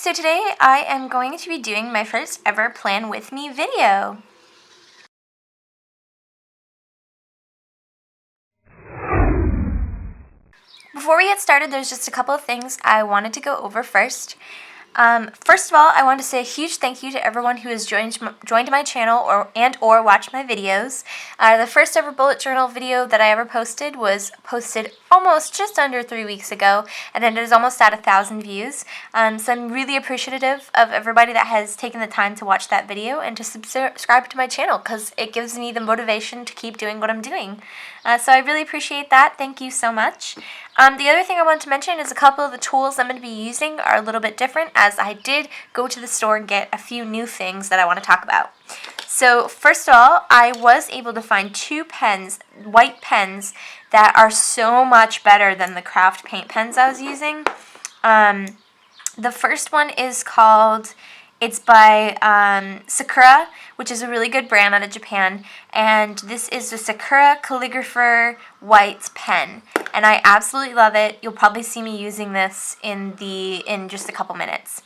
So today I am going to be doing my first ever Plan With Me video. Before we get started, there's just a couple of things I wanted to go over first. First of all, I want to say a huge thank you to everyone who has joined my channel or watched my videos. The first ever bullet journal video that I ever posted was posted almost just under 3 weeks ago, and it is almost at 1,000 views. So I'm really appreciative of everybody that has taken the time to watch that video and to subscribe to my channel, because it gives me the motivation to keep doing what I'm doing. So I really appreciate that. Thank you so much. The other thing I wanted to mention is a couple of the tools I'm going to be using are a little bit different, as I did go to the store and get a few new things that I want to talk about. So first of all, I was able to find 2 pens, white pens, that are so much better than the craft paint pens I was using. The first one is called, it's by Sakura, which is a really good brand out of Japan, and this is the Sakura Calligrapher White Pen, and I absolutely love it. You'll probably see me using this in just a couple minutes.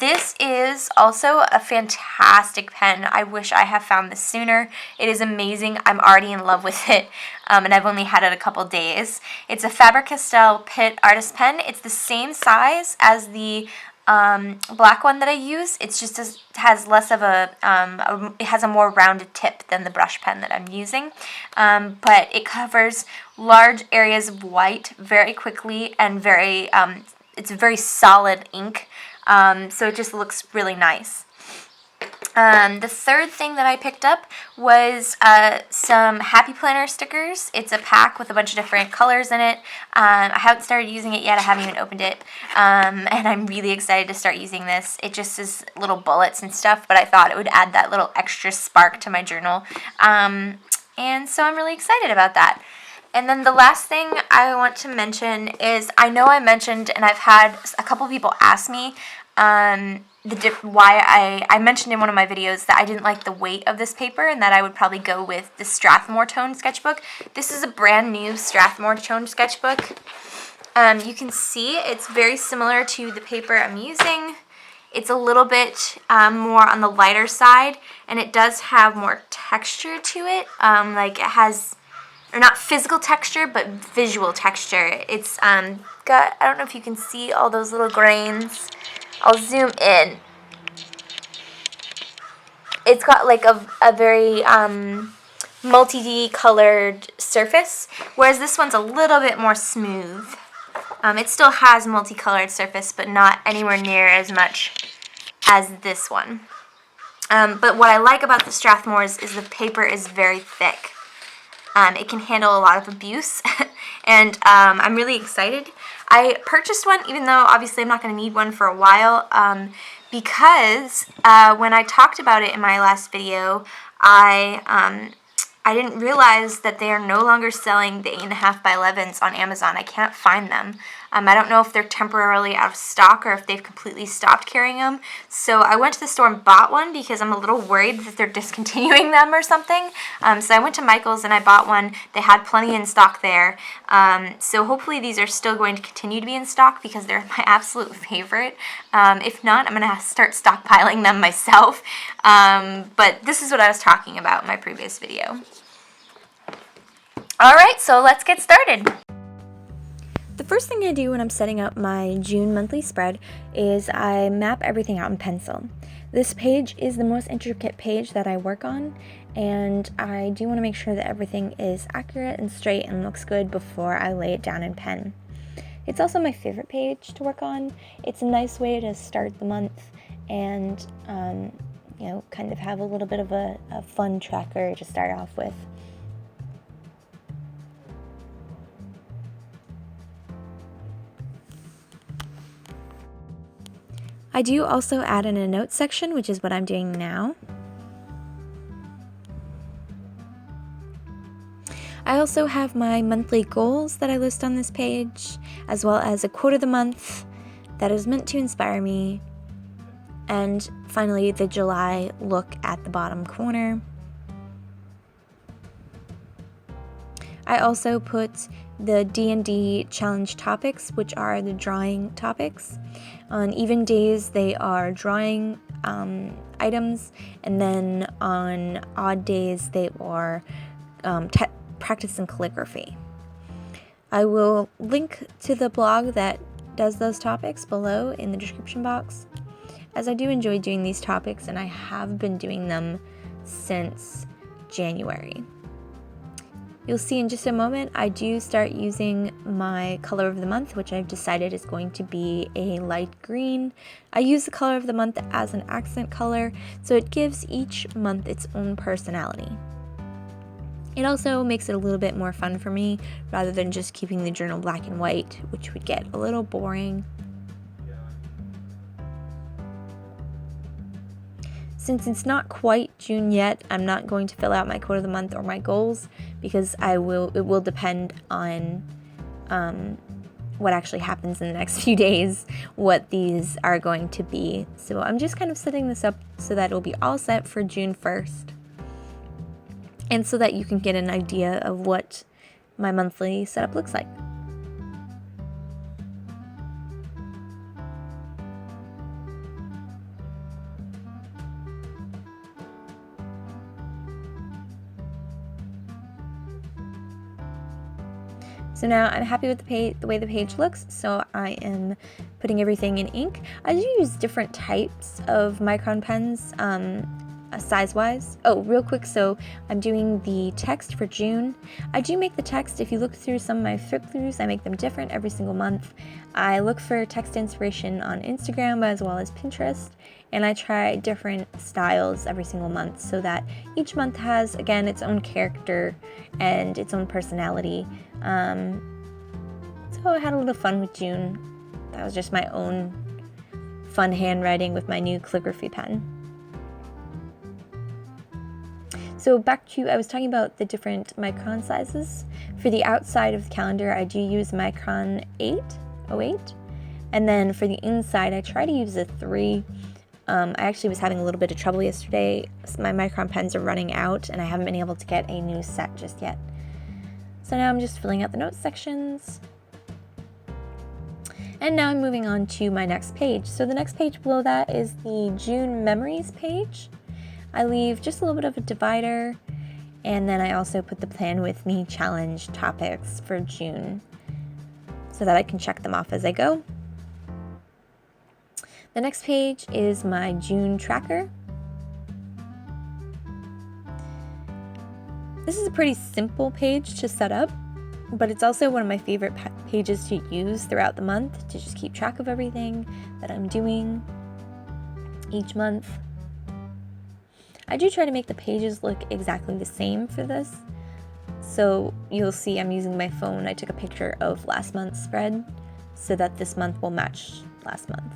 This is also a fantastic pen. I wish I had found this sooner. It is amazing. I'm already in love with it, and I've only had it a couple days. It's a Faber-Castell Pitt Artist Pen. It's the same size as the black one that I use. It's just has less of it has a more rounded tip than the brush pen that I'm using, but it covers large areas of white very quickly, and it's a very solid ink, so it just looks really nice. The third thing that I picked up was some Happy Planner stickers. It's a pack with a bunch of different colors in it. I haven't started using it yet. I haven't even opened it, and I'm really excited to start using this. It just is little bullets and stuff, but I thought it would add that little extra spark to my journal, and so I'm really excited about that. And then the last thing I want to mention is, I know I mentioned, and I've had a couple people ask me, why I mentioned in one of my videos that I didn't like the weight of this paper, and that I would probably go with the Strathmore Tone sketchbook. This is a brand new Strathmore Tone sketchbook. You can see it's very similar to the paper I'm using. It's a little bit more on the lighter side, and it does have more texture to it. Like it has, or not physical texture, but visual texture. It's got, I don't know if you can see all those little grains. I'll zoom in. It's got like a very multi-colored surface, whereas this one's a little bit more smooth. It still has multicolored surface, but not anywhere near as much as this one. But what I like about the Strathmores is the paper is very thick. It can handle a lot of abuse, and I'm really excited. I purchased one, even though obviously I'm not going to need one for a while, because when I talked about it in my last video, I didn't realize that they are no longer selling the 8.5 by 11s on Amazon. I can't find them. I don't know if they're temporarily out of stock or if they've completely stopped carrying them. So I went to the store and bought one because I'm a little worried that they're discontinuing them or something. So I went to Michael's and I bought one. They had plenty in stock there. So hopefully these are still going to continue to be in stock, because they're my absolute favorite. If not, I'm going to start stockpiling them myself. But this is what I was talking about in my previous video. Alright, so let's get started. The first thing I do when I'm setting up my June monthly spread is I map everything out in pencil. This page is the most intricate page that I work on, and I do want to make sure that everything is accurate and straight and looks good before I lay it down in pen. It's also my favorite page to work on. It's a nice way to start the month and you know, kind of have a little bit of a fun tracker to start off with. I do also add in a notes section, which is what I'm doing now. I also have my monthly goals that I list on this page, as well as a quote of the month that is meant to inspire me, and finally the July look at the bottom corner. I also put the D&D challenge topics, which are the drawing topics. On even days, they are drawing items, and then on odd days, they are practice in calligraphy. I will link to the blog that does those topics below in the description box, as I do enjoy doing these topics, and I have been doing them since January. You'll see in just a moment I do start using my color of the month, which I've decided is going to be a light green. I use the color of the month as an accent color, so it gives each month its own personality. It also makes it a little bit more fun for me, rather than just keeping the journal black and white, which would get a little boring. Since it's not quite June yet, I'm not going to fill out my quote of the month or my goals, because it will depend on what actually happens in the next few days, what these are going to be. So I'm just kind of setting this up so that it'll be all set for June 1st. And so that you can get an idea of what my monthly setup looks like. So now I'm happy with the way the page looks, so I am putting everything in ink. I do use different types of micron pens, size-wise. Oh, real quick, so I'm doing the text for June. I do make the text, if you look through some of my flip-throughs, I make them different every single month. I look for text inspiration on Instagram as well as Pinterest, and I try different styles every single month so that each month has, again, its own character and its own personality. So I had a little fun with June. That was just my own fun handwriting with my new calligraphy pen. So back to, I was talking about the different micron sizes. For the outside of the calendar, I do use micron 808. And then for the inside, I try to use a 3. I actually was having a little bit of trouble yesterday. My micron pens are running out, and I haven't been able to get a new set just yet. So now I'm just filling out the notes sections. And now I'm moving on to my next page. So the next page below that is the June memories page. I leave just a little bit of a divider, and then I also put the Plan With Me challenge topics for June so that I can check them off as I go. The next page is my June tracker. This is a pretty simple page to set up, but it's also one of my favorite pages to use throughout the month to just keep track of everything that I'm doing each month. I do try to make the pages look exactly the same for this. So you'll see I'm using my phone. I took a picture of last month's spread so that this month will match last month.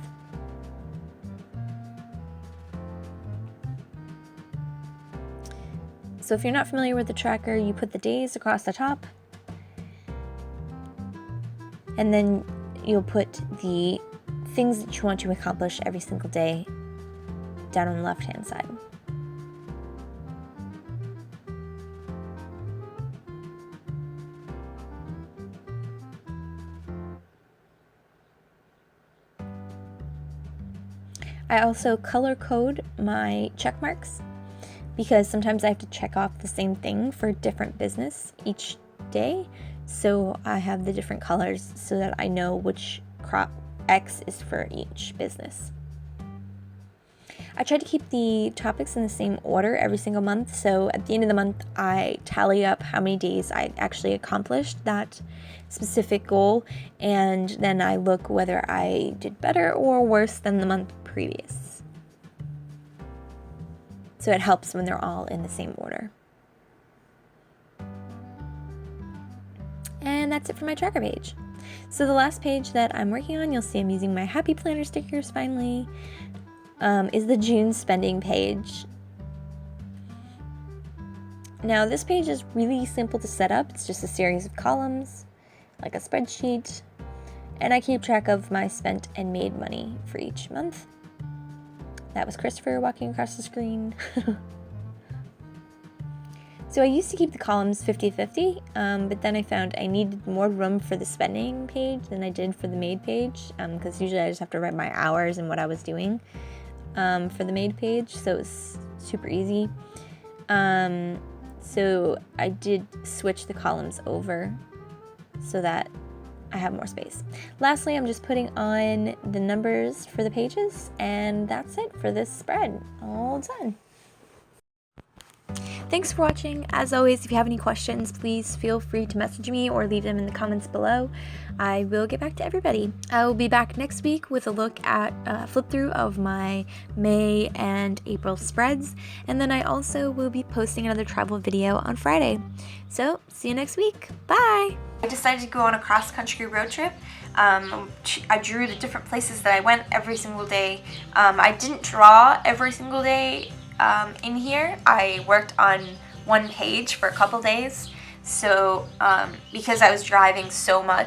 So if you're not familiar with the tracker, you put the days across the top, and then you'll put the things that you want to accomplish every single day down on the left-hand side. I also color code my check marks because sometimes I have to check off the same thing for different business each day. So I have the different colors so that I know which X is for each business. I try to keep the topics in the same order every single month. So at the end of the month, I tally up how many days I actually accomplished that specific goal. And then I look whether I did better or worse than the month previous. So it helps when they're all in the same order. And that's it for my tracker page. So the last page that I'm working on, you'll see I'm using my Happy Planner stickers finally, is the June spending page. Now this page is really simple to set up. It's just a series of columns, like a spreadsheet, and I keep track of my spent and made money for each month. That was Christopher walking across the screen. So I used to keep the columns 50-50, but then I found I needed more room for the spending page than I did for the made page, because usually I just have to write my hours and what I was doing for the made page, so it was super easy. So I did switch the columns over so that I have more space. Lastly, I'm just putting on the numbers for the pages, and that's it for this spread. All done. Thanks for watching. As always, if you have any questions, please feel free to message me or leave them in the comments below. I will get back to everybody. I will be back next week with a look at a flip through of my May and April spreads, and then I also will be posting another travel video on Friday. So, see you next week. Bye! I decided to go on a cross-country road trip. I drew the different places that I went every single day. I didn't draw every single day in here. I worked on one page for a couple days, so because I was driving so much